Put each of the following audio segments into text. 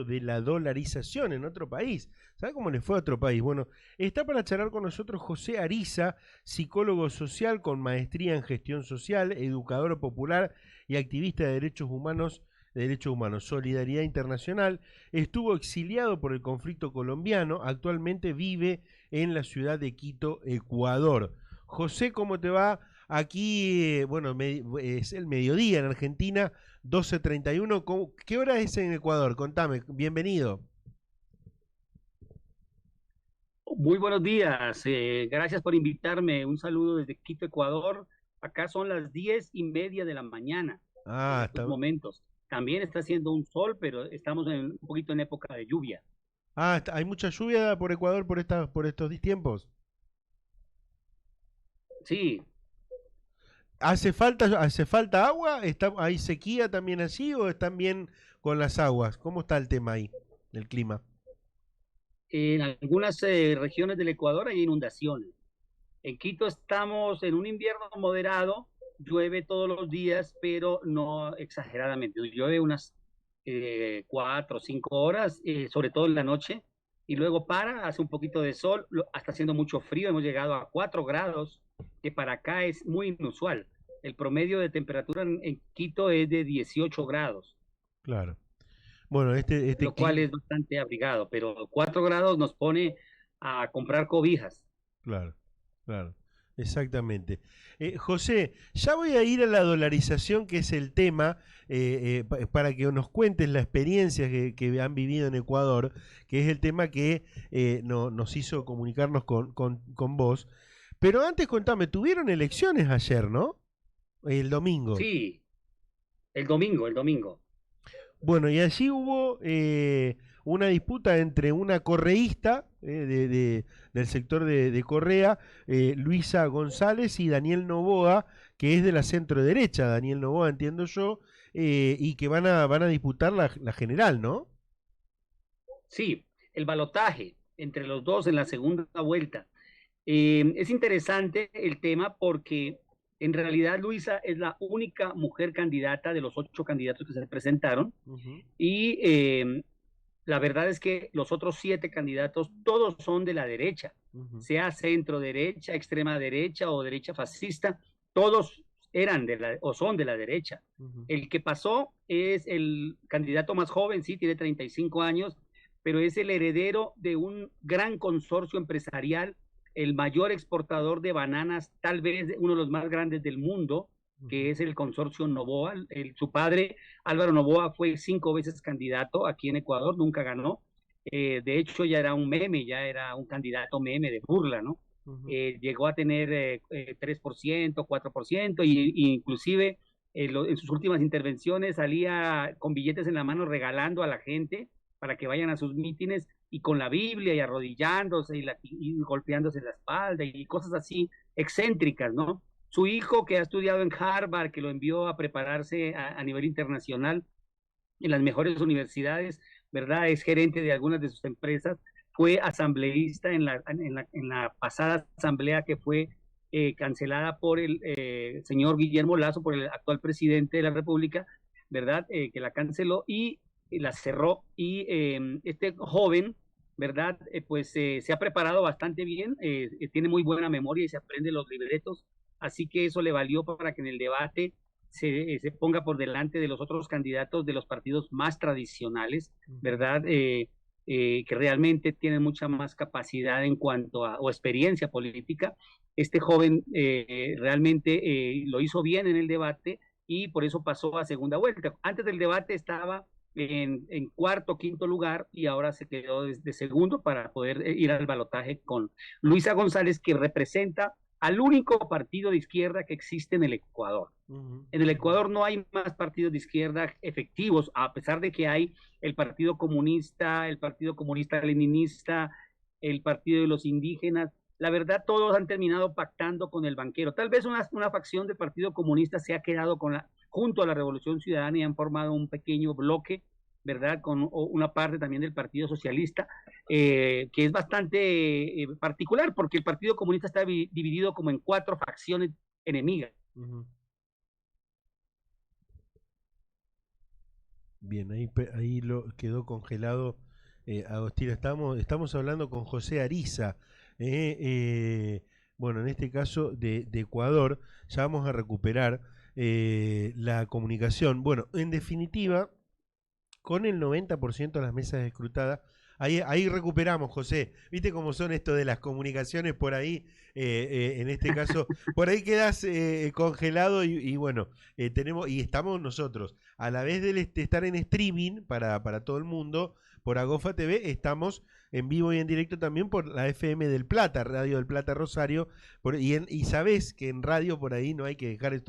de la dolarización en otro país. ¿Sabe cómo le fue a otro país? Bueno, está para charlar con nosotros José Ariza, psicólogo social con maestría en gestión social, educador popular y activista de derechos humanos, Solidaridad Internacional. Estuvo exiliado por el conflicto colombiano, actualmente vive en la ciudad de Quito, Ecuador. José, ¿cómo te va? Aquí, bueno, es el mediodía en Argentina, 12:31. ¿Qué hora es en Ecuador? Contame, bienvenido. Muy buenos días, gracias por invitarme. Un saludo desde Quito, Ecuador. Acá son las 10:30 de la mañana en Ah, estos momentos. También está haciendo un sol, pero estamos un poquito en época de lluvia. hay mucha lluvia por Ecuador por estos tiempos. Sí, Hace falta agua? ¿Hay sequía también allí o están bien con las aguas? ¿Cómo está el tema ahí, el clima? en algunas regiones del Ecuador hay inundaciones. En Quito estamos en un invierno moderado, llueve todos los días, pero no exageradamente. Llueve unas 4 o 5 horas, sobre todo en la noche, y luego hace un poquito de sol, hasta haciendo mucho frío, hemos llegado a 4 grados, que para acá es muy inusual. El promedio de temperatura en Quito es de 18 grados, Claro. Bueno, este lo cual clima. es bastante abrigado, pero 4 grados nos pone a comprar cobijas. Claro, claro, exactamente. José, ya voy a ir a la dolarización, que es el tema, para que nos cuentes la experiencia que han vivido en Ecuador, que es el tema que nos hizo comunicarnos con vos. Pero antes contame, tuvieron elecciones ayer, ¿no? El domingo. Sí, el domingo. Bueno, y allí hubo una disputa entre una correísta del sector de Correa, Luisa González, y Daniel Noboa, que es de la centro derecha, Daniel Noboa, entiendo yo, y que van a disputar la general, ¿no? Sí, el balotaje entre los dos en la segunda vuelta. Es interesante el tema porque en realidad Luisa es la única mujer candidata de los 8 candidatos que se presentaron Ujú, y la verdad es que los otros 7 candidatos todos son de la derecha, ujú, sea centro derecha, extrema derecha o derecha fascista, todos eran o son de la derecha. ujú. El que pasó es el candidato más joven, sí, tiene 35 años, pero es el heredero de un gran consorcio empresarial, el mayor exportador de bananas, tal vez uno de los más grandes del mundo, que Ujú. es el consorcio Novoa. Su padre, Álvaro Novoa, fue 5 veces candidato aquí en Ecuador, nunca ganó. De hecho, ya era un meme, ya era un candidato meme de burla, ¿no? Ujú. Llegó a tener 3%, 4%, y inclusive en sus últimas intervenciones salía con billetes en la mano regalando a la gente para que vayan a sus mítines y con la Biblia y arrodillándose y golpeándose la espalda y cosas así excéntricas, ¿no? Su hijo, que ha estudiado en Harvard, que lo envió a prepararse a nivel internacional en las mejores universidades, ¿verdad? Es gerente de algunas de sus empresas, fue asambleísta en la pasada asamblea que fue cancelada por el señor Guillermo Lazo, por el actual presidente de la República, ¿verdad? Que la canceló y la cerró. Y este joven, ¿verdad? Pues se ha preparado bastante bien, tiene muy buena memoria y se aprende los libretos, así que eso le valió para que en el debate se ponga por delante de los otros candidatos de los partidos más tradicionales, Ujú. ¿verdad? Que realmente tienen mucha más capacidad en cuanto a, o experiencia política. Este joven realmente lo hizo bien en el debate y por eso pasó a segunda vuelta. Antes del debate estaba en cuarto, quinto lugar y ahora se quedó de segundo para poder ir al balotaje con Luisa González, que representa al único partido de izquierda que existe en el Ecuador. Ujú, En el ujú. Ecuador no hay más partidos de izquierda efectivos, a pesar de que hay el Partido Comunista Leninista, el Partido de los Indígenas. La verdad, todos han terminado pactando con el banquero. Tal vez una facción del Partido Comunista se ha quedado junto a la Revolución Ciudadana y han formado un pequeño bloque, ¿verdad? Con una parte también del Partido Socialista, que es bastante particular, porque el Partido Comunista está dividido como en 4 facciones enemigas. Ujú. Bien, ahí lo quedó congelado Agostina. Estamos hablando con José Ariza, eh, eh, bueno, en este caso de Ecuador. Ya vamos a recuperar la comunicación. Bueno, en definitiva, con el 90% de las mesas escrutadas. Ahí recuperamos, José. ¿Viste cómo son esto de las comunicaciones por ahí? En este caso, por ahí quedas congelado y bueno, y estamos nosotros. A la vez de estar en streaming para todo el mundo, por Agofa TV, estamos en vivo y en directo también por la FM del Plata, Radio del Plata Rosario. Y sabés que en radio por ahí no hay que dejar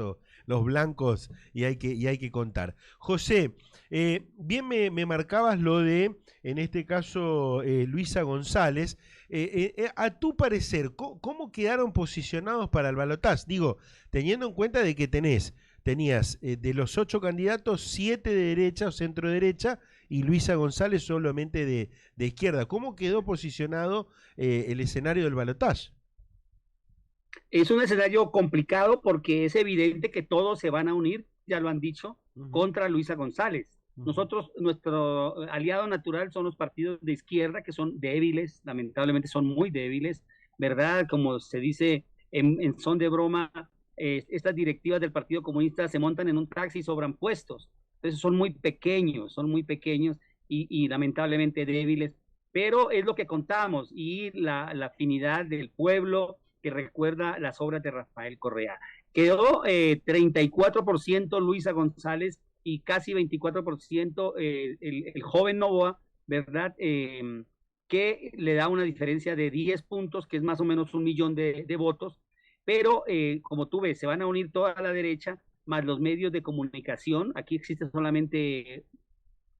los blancos y hay que contar. José, bien me marcabas lo de, en este caso, Luisa González. A tu parecer, ¿cómo quedaron posicionados para el balotaje? Digo, teniendo en cuenta de que tenías de los 8 candidatos, 7 de derecha o centro derecha y Luisa González solamente de izquierda. ¿Cómo quedó posicionado el escenario del balotaje? Es un escenario complicado porque es evidente que todos se van a unir, ya lo han dicho, contra Luisa González. Nosotros, nuestro aliado natural son los partidos de izquierda, que son débiles, lamentablemente son muy débiles, ¿verdad? Como se dice en son de broma, estas directivas del Partido Comunista se montan en un taxi y sobran puestos. Entonces son muy pequeños y lamentablemente débiles, pero es lo que contamos y la afinidad del pueblo que recuerda las obras de Rafael Correa. Quedó 34% Luisa González y casi 24% el joven Novoa, ¿verdad? Que le da una diferencia de 10 puntos, que es más o menos 1 millón de votos, pero como tú ves, se van a unir toda la derecha, más los medios de comunicación. Aquí existen solamente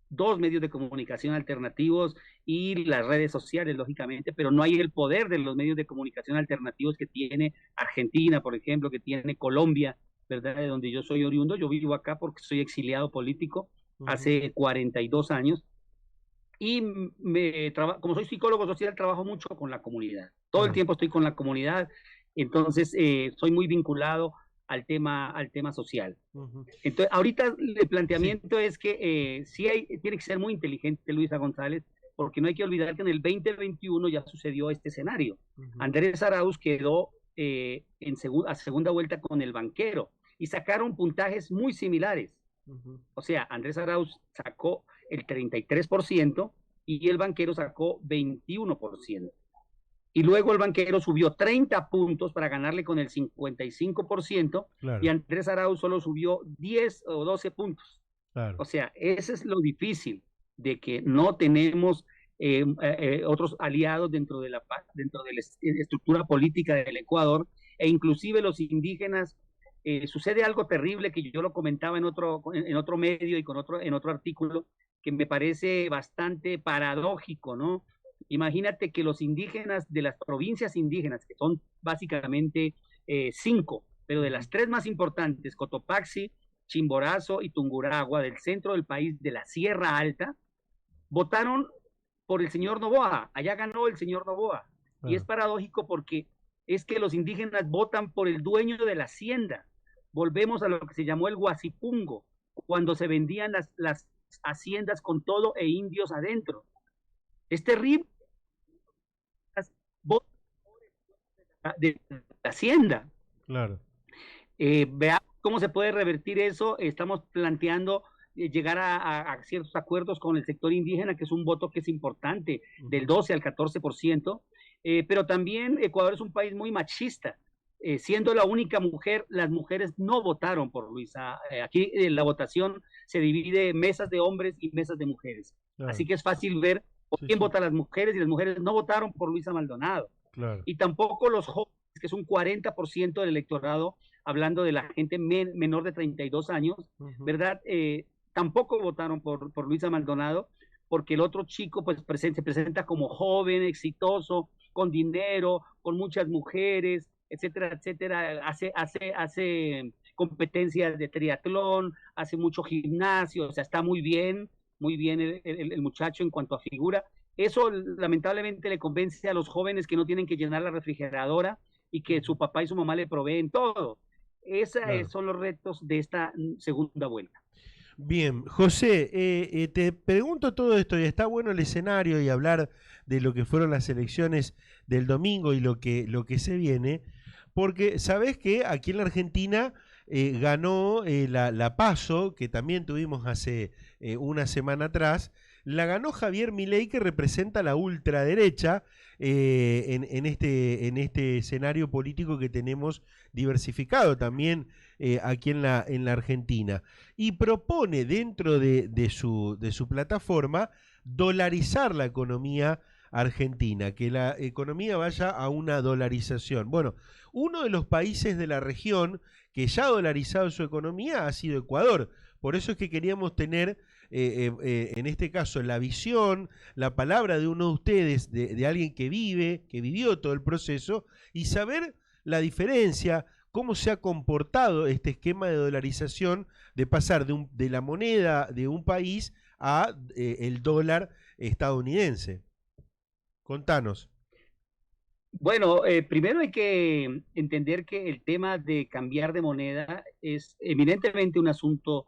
2 medios de comunicación alternativos y las redes sociales, lógicamente, pero no hay el poder de los medios de comunicación alternativos que tiene Argentina, por ejemplo, que tiene Colombia, ¿verdad? De donde yo soy oriundo. Yo vivo acá porque soy exiliado político hace 42 años y como soy psicólogo social, trabajo mucho con la comunidad. Todo el tiempo estoy con la comunidad, entonces soy muy vinculado al tema social. Entonces, ahorita el planteamiento es que tiene que ser muy inteligente Luisa González, porque no hay que olvidar que en el 2021 ya sucedió este escenario. Andrés Arauz quedó a segunda vuelta con el banquero y sacaron puntajes muy similares. O sea, Andrés Arauz sacó el 33% y el banquero sacó 21%. Y luego el banquero subió 30 puntos para ganarle con el 55%, claro. Y Andrés Arauz solo subió 10 o 12 puntos. Claro. O sea, ese es lo difícil de que no tenemos otros aliados dentro de la estructura política del Ecuador, e inclusive los indígenas. Sucede algo terrible que yo lo comentaba en otro medio y en otro artículo, que me parece bastante paradójico, ¿no? Imagínate que los indígenas de las provincias indígenas, que son básicamente 5, pero de las 3 más importantes, Cotopaxi, Chimborazo y Tungurahua, del centro del país, de la Sierra Alta, votaron por el señor Noboa. Allá ganó el señor Noboa. Y es paradójico porque es que los indígenas votan por el dueño de la hacienda. Volvemos a lo que se llamó el Guasipungo, cuando se vendían las haciendas con todo e indios adentro. Es terrible. De la hacienda. Claro. Veamos cómo se puede revertir eso. Estamos planteando llegar a ciertos acuerdos con el sector indígena, que es un voto que es importante, del 12 al 14%, pero también Ecuador es un país muy machista. Siendo la única mujer, las mujeres no votaron por Luisa. Aquí la votación se divide en mesas de hombres y mesas de mujeres. Claro. Así que es fácil ver por quién votan las mujeres, y las mujeres no votaron por Luisa Maldonado. Claro. Y tampoco los jóvenes, que es un 40% del electorado, hablando de la gente menor de 32 años, ¿verdad? Tampoco votaron por Luisa Maldonado, porque el otro chico pues se presenta como joven, exitoso, con dinero, con muchas mujeres, etcétera, etcétera. Hace competencias de triatlón, hace mucho gimnasio, o sea, está muy bien el muchacho en cuanto a figura. Eso lamentablemente le convence a los jóvenes que no tienen que llenar la refrigeradora y que su papá y su mamá le proveen todo. Esos son los retos de esta segunda vuelta. Bien, José, te pregunto todo esto y está bueno el escenario y hablar de lo que fueron las elecciones del domingo y lo que se viene, porque sabés que aquí en la Argentina ganó la PASO, que también tuvimos hace una semana atrás, la ganó Javier Milei, que representa la ultraderecha en este escenario político que tenemos diversificado también aquí en la Argentina y propone dentro de su plataforma dolarizar la economía argentina, que la economía vaya a una dolarización. Bueno, uno de los países de la región que ya ha dolarizado su economía ha sido Ecuador. Por eso es que queríamos tener, en este caso, la visión, la palabra de uno de ustedes, de alguien que vivió todo el proceso, y saber la diferencia, cómo se ha comportado este esquema de dolarización de pasar de la moneda de un país a el dólar estadounidense. Contanos. Bueno, primero hay que entender que el tema de cambiar de moneda es eminentemente un asunto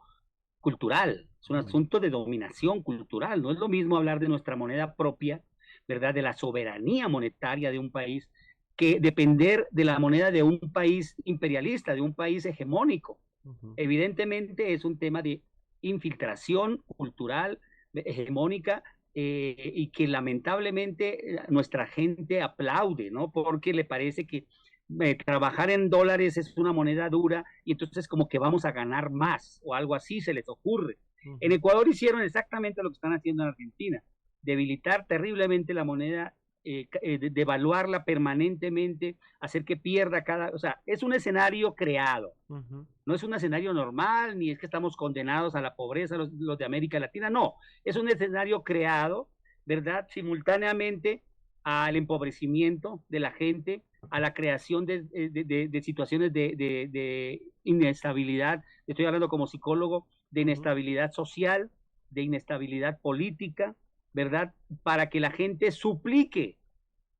cultural, es un asunto de dominación cultural. No es lo mismo hablar de nuestra moneda propia, ¿verdad? De la soberanía monetaria de un país, que depender de la moneda de un país imperialista, de un país hegemónico. Evidentemente es un tema de infiltración cultural hegemónica y que lamentablemente nuestra gente aplaude, ¿no? Porque le parece que trabajar en dólares es una moneda dura y entonces como que vamos a ganar más o algo así se les ocurre. En Ecuador hicieron exactamente lo que están haciendo en Argentina, debilitar terriblemente la moneda, devaluarla permanentemente, hacer que pierda o sea, es un escenario creado. No es un escenario normal, ni es que estamos condenados a la pobreza los de América Latina, no, es un escenario creado, ¿verdad? Simultáneamente al empobrecimiento de la gente, a la creación de situaciones de inestabilidad, estoy hablando como psicólogo, de inestabilidad social, de inestabilidad política, ¿verdad? Para que la gente suplique,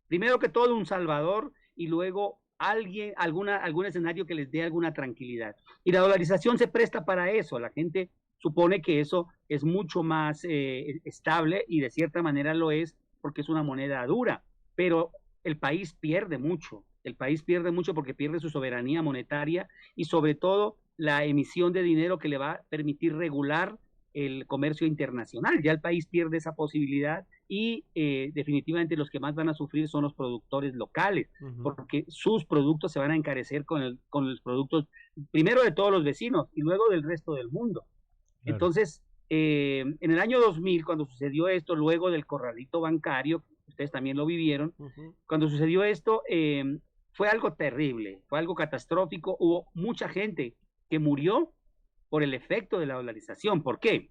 primero que todo, un salvador y luego algún escenario que les dé alguna tranquilidad. Y la dolarización se presta para eso. La gente supone que eso es mucho más estable y de cierta manera lo es porque es una moneda dura, pero el país pierde mucho. El país pierde mucho porque pierde su soberanía monetaria y sobre todo la emisión de dinero que le va a permitir regular el comercio internacional. Ya el país pierde esa posibilidad y definitivamente los que más van a sufrir son los productores locales, porque sus productos se van a encarecer con los productos, primero de todos los vecinos y luego del resto del mundo. Claro. Entonces, en el año 2000, cuando sucedió esto, luego del corralito bancario, ustedes también lo vivieron, cuando sucedió esto, fue algo terrible, fue algo catastrófico, hubo mucha gente que murió por el efecto de la dolarización. ¿Por qué?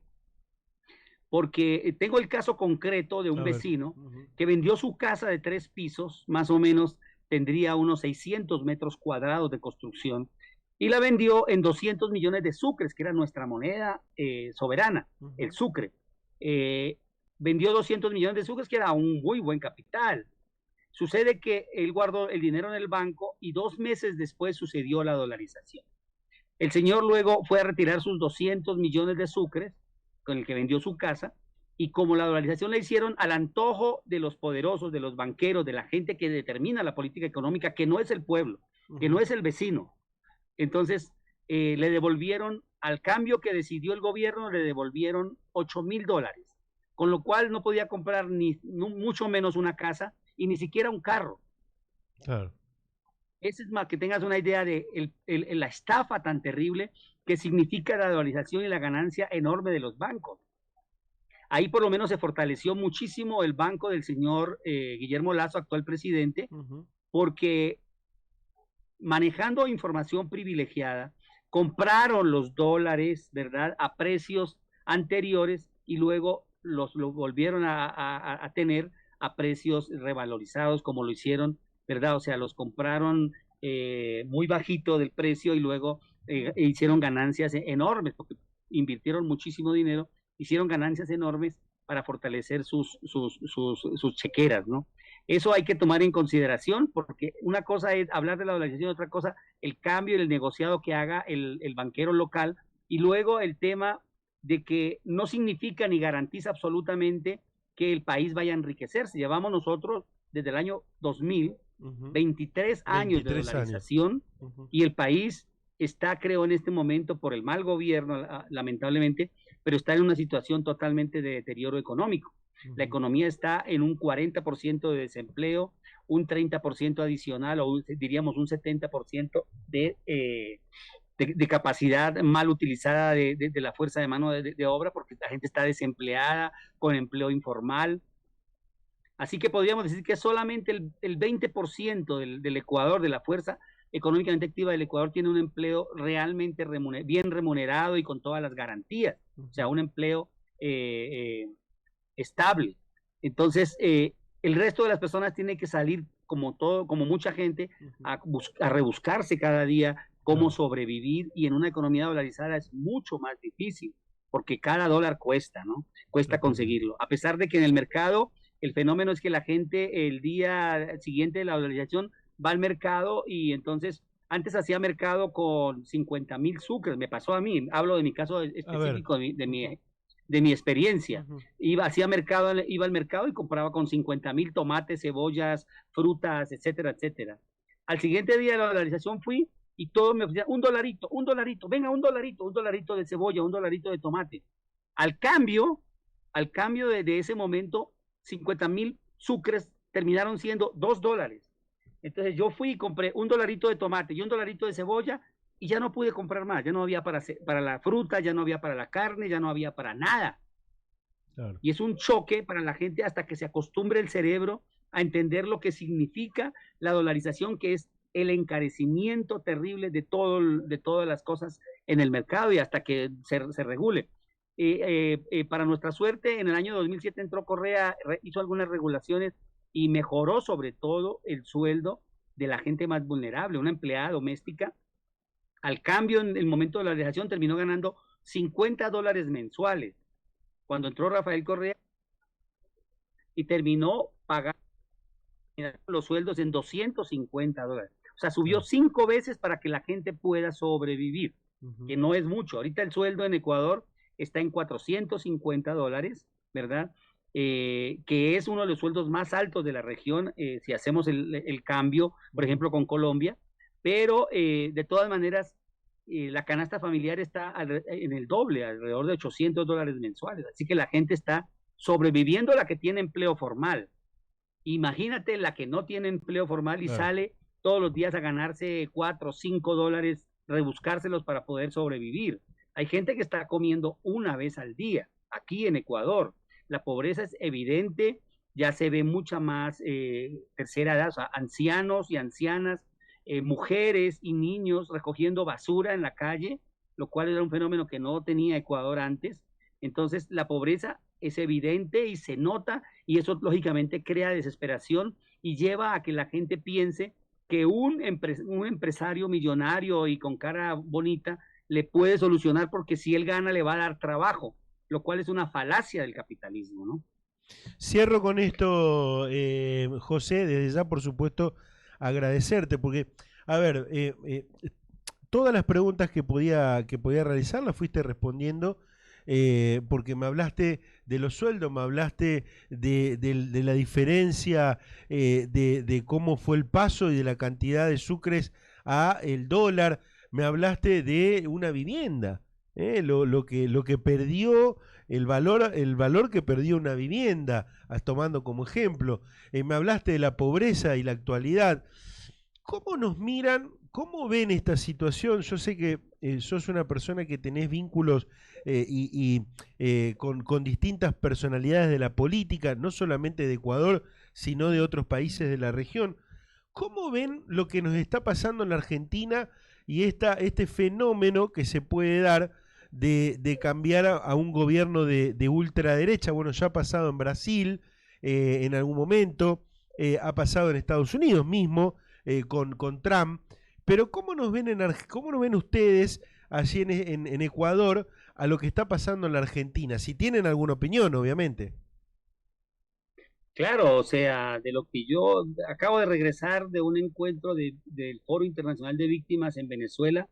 Porque tengo el caso concreto de un vecino que vendió su casa de 3 pisos, más o menos tendría unos 600 metros cuadrados de construcción, y la vendió en 200 millones de sucres, que era nuestra moneda soberana, el sucre. Vendió 200 millones de sucres, que era un muy buen capital. Sucede que él guardó el dinero en el banco y 2 meses después sucedió la dolarización. El señor luego fue a retirar sus 200 millones de sucres con el que vendió su casa, y como la dolarización la hicieron al antojo de los poderosos, de los banqueros, de la gente que determina la política económica, que no es el pueblo, que no es el vecino. Entonces, le devolvieron, al cambio que decidió el gobierno, le devolvieron $8,000, con lo cual no podía comprar mucho menos una casa y ni siquiera un carro. Claro. Ese es más que tengas una idea de la estafa tan terrible que significa la dolarización y la ganancia enorme de los bancos. Ahí por lo menos se fortaleció muchísimo el banco del señor Guillermo Lasso, actual presidente, porque manejando información privilegiada, compraron los dólares, ¿verdad?, a precios anteriores y luego los volvieron a tener a precios revalorizados como lo hicieron, ¿verdad? O sea, los compraron muy bajito del precio y luego hicieron ganancias enormes porque invirtieron muchísimo dinero, hicieron ganancias enormes para fortalecer sus chequeras, ¿no? Eso hay que tomar en consideración porque una cosa es hablar de la dolarización, otra cosa el cambio y el negociado que haga el banquero local y luego el tema de que no significa ni garantiza absolutamente que el país vaya a enriquecerse. Llevamos nosotros desde el año 2000, 23 años de 23 años. dolarización, y el país está, creo, en este momento, por el mal gobierno, lamentablemente, pero está en una situación totalmente de deterioro económico. La economía está en un 40% de desempleo, un 30% adicional, o diríamos un 70% de capacidad mal utilizada de la fuerza de mano de obra, porque la gente está desempleada, con empleo informal. Así que podríamos decir que solamente el 20% del Ecuador, de la fuerza económicamente activa del Ecuador, tiene un empleo realmente bien remunerado y con todas las garantías, o sea, un empleo estable. Entonces, el resto de las personas tiene que salir, como mucha gente, a rebuscarse cada día cómo sobrevivir, y en una economía dolarizada es mucho más difícil, porque cada dólar cuesta, ¿no? Cuesta conseguirlo. A pesar de que en el mercado el fenómeno es que la gente el día siguiente de la dolarización va al mercado, y entonces antes hacía mercado con 50,000 sucres, me pasó a mí, hablo de mi caso específico, de mi experiencia. Iba al mercado y compraba con 50,000 tomates, cebollas, frutas, etcétera, etcétera. Al siguiente día de la dolarización fui y todo me ofrecía un dolarito, venga, un dolarito de cebolla, un dolarito de tomate. Al cambio de ese momento, 50,000 sucres terminaron siendo $2. Entonces yo fui y compré un dolarito de tomate y un dolarito de cebolla, y ya no pude comprar más, ya no había para la fruta, ya no había para la carne, ya no había para nada. Claro. Y es un choque para la gente hasta que se acostumbre el cerebro a entender lo que significa la dolarización, que es el encarecimiento terrible de todas las cosas en el mercado, y hasta que se regule. Para nuestra suerte, en el año 2007 entró Correa, hizo algunas regulaciones y mejoró sobre todo el sueldo de la gente más vulnerable. Una empleada doméstica, al cambio, en el momento de la dolarización, terminó ganando $50 mensuales. Cuando entró Rafael Correa, y terminó pagando los sueldos en $250. O sea, subió 5 veces para que la gente pueda sobrevivir, que no es mucho. Ahorita el sueldo en Ecuador está en $450, ¿verdad? Que es uno de los sueldos más altos de la región, si hacemos el cambio, por ejemplo, con Colombia. Pero de todas maneras, la canasta familiar está en el doble, alrededor de $800 mensuales. Así que la gente está sobreviviendo, la que tiene empleo formal. Imagínate la que no tiene empleo formal y sale todos los días a ganarse $4 o $5, rebuscárselos para poder sobrevivir. Hay gente que está comiendo una vez al día. Aquí en Ecuador la pobreza es evidente, ya se ve mucha más tercera edad, o sea, ancianos y ancianas, mujeres y niños recogiendo basura en la calle, lo cual era un fenómeno que no tenía Ecuador antes. Entonces la pobreza es evidente y se nota, y eso lógicamente crea desesperación y lleva a que la gente piense que un empresario millonario y con cara bonita le puede solucionar, porque si él gana le va a dar trabajo, lo cual es una falacia del capitalismo, ¿no? Cierro con esto, José, desde ya, por supuesto, agradecerte, porque, a ver, todas las preguntas que podía realizar las fuiste respondiendo, porque me hablaste de los sueldos, me hablaste de la diferencia, de cómo fue el paso y de la cantidad de sucres a el dólar, me hablaste de una vivienda, lo que perdió, el valor que perdió una vivienda, tomando como ejemplo. Me hablaste de la pobreza y la actualidad. ¿Cómo nos miran? ¿Cómo ven esta situación? Yo sé que sos una persona que tenés vínculos con distintas personalidades de la política, no solamente de Ecuador, sino de otros países de la región. ¿Cómo ven lo que nos está pasando en la Argentina y este fenómeno que se puede dar de cambiar a un gobierno de ultraderecha? Bueno, ya ha pasado en Brasil en algún momento, ha pasado en Estados Unidos mismo con Trump. Pero ¿cómo nos ven ustedes allí en Ecuador a lo que está pasando en la Argentina? Si tienen alguna opinión, obviamente. Claro, o sea, de lo que yo acabo de regresar de un encuentro del Foro Internacional de Víctimas en Venezuela,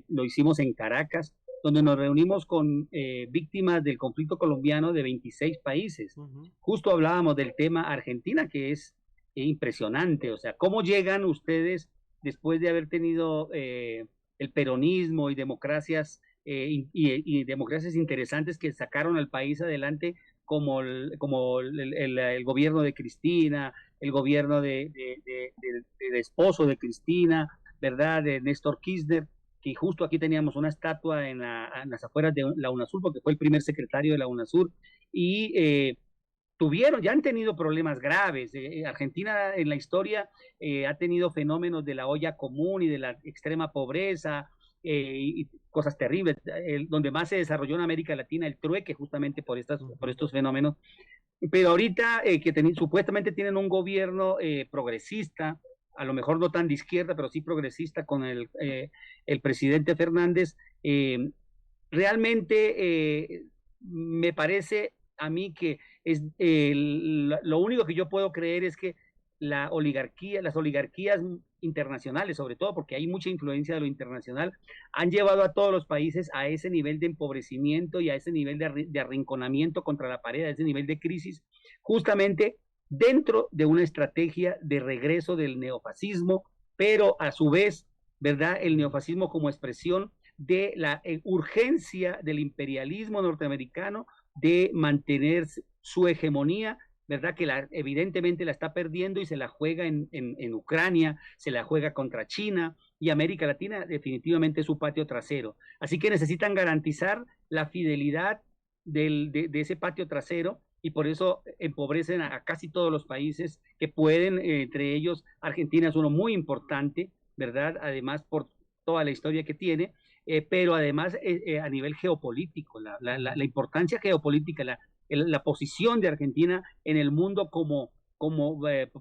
lo hicimos en Caracas, donde nos reunimos con víctimas del conflicto colombiano de 26 países. Justo hablábamos del tema Argentina, que es impresionante, o sea, ¿cómo llegan ustedes después de haber tenido el peronismo y democracias y democracias interesantes que sacaron al país adelante, como el gobierno de Cristina, el gobierno del esposo de Cristina, ¿verdad? De Néstor Kirchner, que justo aquí teníamos una estatua en las afueras de la UNASUR, porque fue el primer secretario de la UNASUR, y ya han tenido problemas graves. Argentina en la historia ha tenido fenómenos de la olla común y de la extrema pobreza, y cosas terribles. Donde más se desarrolló en América Latina el trueque, justamente por estos fenómenos. Pero ahorita supuestamente tienen un gobierno progresista, a lo mejor no tan de izquierda, pero sí progresista con el presidente Fernández. Realmente me parece a mí que lo único que yo puedo creer es que las oligarquías internacionales, sobre todo porque hay mucha influencia de lo internacional, han llevado a todos los países a ese nivel de empobrecimiento y a ese nivel de arrinconamiento contra la pared, a ese nivel de crisis, justamente dentro de una estrategia de regreso del neofascismo, pero a su vez, ¿verdad? El neofascismo como expresión de la urgencia del imperialismo norteamericano de mantener su hegemonía, ¿verdad? Que evidentemente la está perdiendo y se la juega en Ucrania, se la juega contra China, y América Latina definitivamente es su patio trasero. Así que necesitan garantizar la fidelidad de ese patio trasero, y por eso empobrecen a casi todos los países que pueden, entre ellos Argentina es uno muy importante, ¿verdad? Además por toda la historia que tiene, pero además a nivel geopolítico, la importancia geopolítica, la posición de Argentina en el mundo como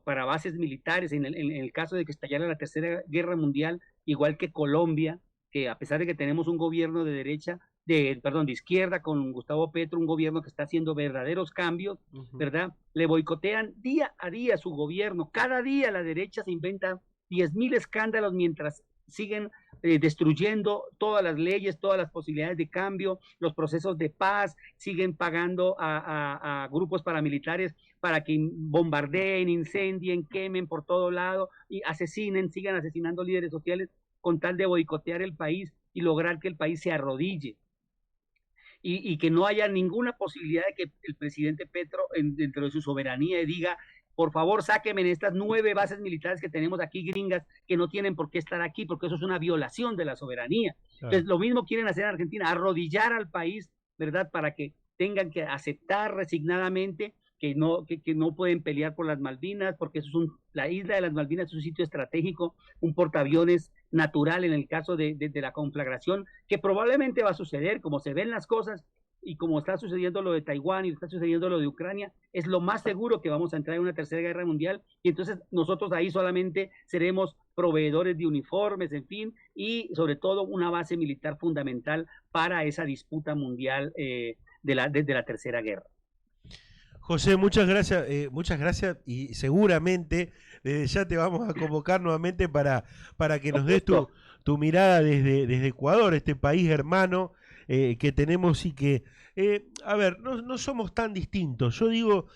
para bases militares, en el caso de que estallara la Tercera Guerra Mundial, igual que Colombia, que a pesar de que tenemos un gobierno de derecha, de izquierda con Gustavo Petro, un gobierno que está haciendo verdaderos cambios, ¿verdad? Le boicotean día a día su gobierno, cada día la derecha se inventa 10,000 escándalos mientras siguen destruyendo todas las leyes, todas las posibilidades de cambio, los procesos de paz, siguen pagando a grupos paramilitares para que bombardeen, incendien, quemen por todo lado y sigan asesinando líderes sociales con tal de boicotear el país y lograr que el país se arrodille. Y que no haya ninguna posibilidad de que el presidente Petro, dentro de su soberanía, diga: por favor, sáquenme en estas 9 bases militares que tenemos aquí, gringas, que no tienen por qué estar aquí, porque eso es una violación de la soberanía. Entonces, lo mismo quieren hacer en Argentina, arrodillar al país, ¿verdad? Para que tengan que aceptar resignadamente que no pueden pelear por las Malvinas, porque la isla de las Malvinas es un sitio estratégico, un portaaviones natural en el caso de la conflagración, que probablemente va a suceder, como se ven las cosas, y como está sucediendo lo de Taiwán y está sucediendo lo de Ucrania, es lo más seguro que vamos a entrar en una tercera guerra mundial, y entonces nosotros ahí solamente seremos proveedores de uniformes, en fin, y sobre todo una base militar fundamental para esa disputa mundial de la tercera guerra. José, muchas gracias y seguramente desde ya te vamos a convocar nuevamente para que nos des tu mirada desde Ecuador, este país hermano que tenemos y que, a ver, no somos tan distintos. Yo digo,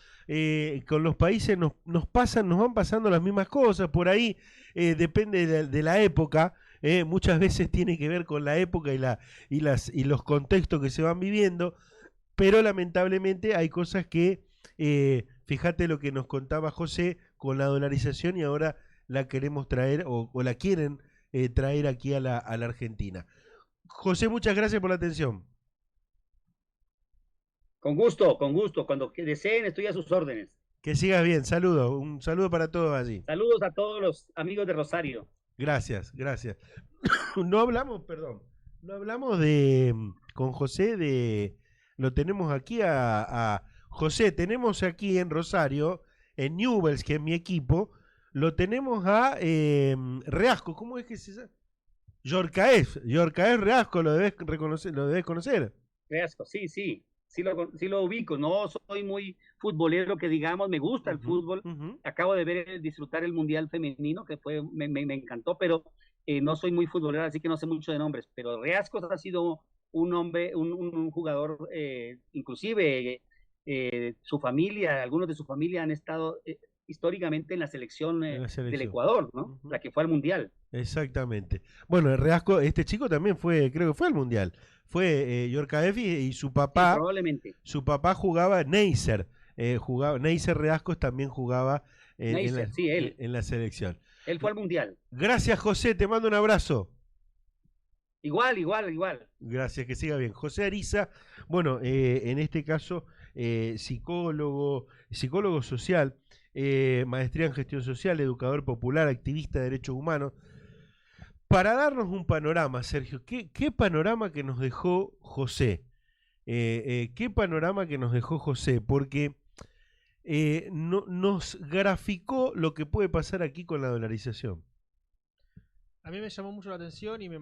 con los países nos van pasando las mismas cosas, por ahí depende de la época. Muchas veces tiene que ver con la época y los contextos que se van viviendo, pero lamentablemente hay cosas que, fíjate lo que nos contaba José con la dolarización, y ahora la queremos traer o la quieren traer aquí a la Argentina. José, muchas gracias por la atención. Con gusto. Cuando deseen, estoy a sus órdenes. Que sigas bien. Saludos. Un saludo para todos allí. Saludos a todos los amigos de Rosario. Gracias. No hablamos con José lo tenemos aquí a José, tenemos aquí en Rosario, en Newell's, que es mi equipo, lo tenemos a Reasco. ¿Cómo es que se llama? Yorcaez Reasco, lo debes conocer. Reasco, sí lo ubico. No soy muy futbolero que digamos, me gusta el fútbol. Acabo de disfrutar el Mundial Femenino, que me encantó, pero no soy muy futbolero, así que no sé mucho de nombres. Pero Reasco ha sido un hombre, un jugador, inclusive su familia, algunos de su familia han estado históricamente en la selección en la del selección. Ecuador, ¿no? Ujú. La que fue al Mundial. Exactamente. Bueno, el Reasco, este chico también fue, creo que fue al Mundial. Fue Yorka Efi y Sí, probablemente. su papá jugaba Neisser. Neisser Reascos también jugaba Neisser, sí, en la selección. él fue al Mundial. Gracias, José, te mando un abrazo. Igual, igual, igual. Gracias, que siga bien. José Ariza, bueno, en este caso, psicólogo social, maestría en gestión social, educador popular, activista de derechos humanos. Para darnos un panorama, Sergio, ¿qué panorama que nos dejó José? ¿Qué panorama que nos dejó José? Porque nos graficó lo que puede pasar aquí con la dolarización. A mí me llamó mucho la atención y me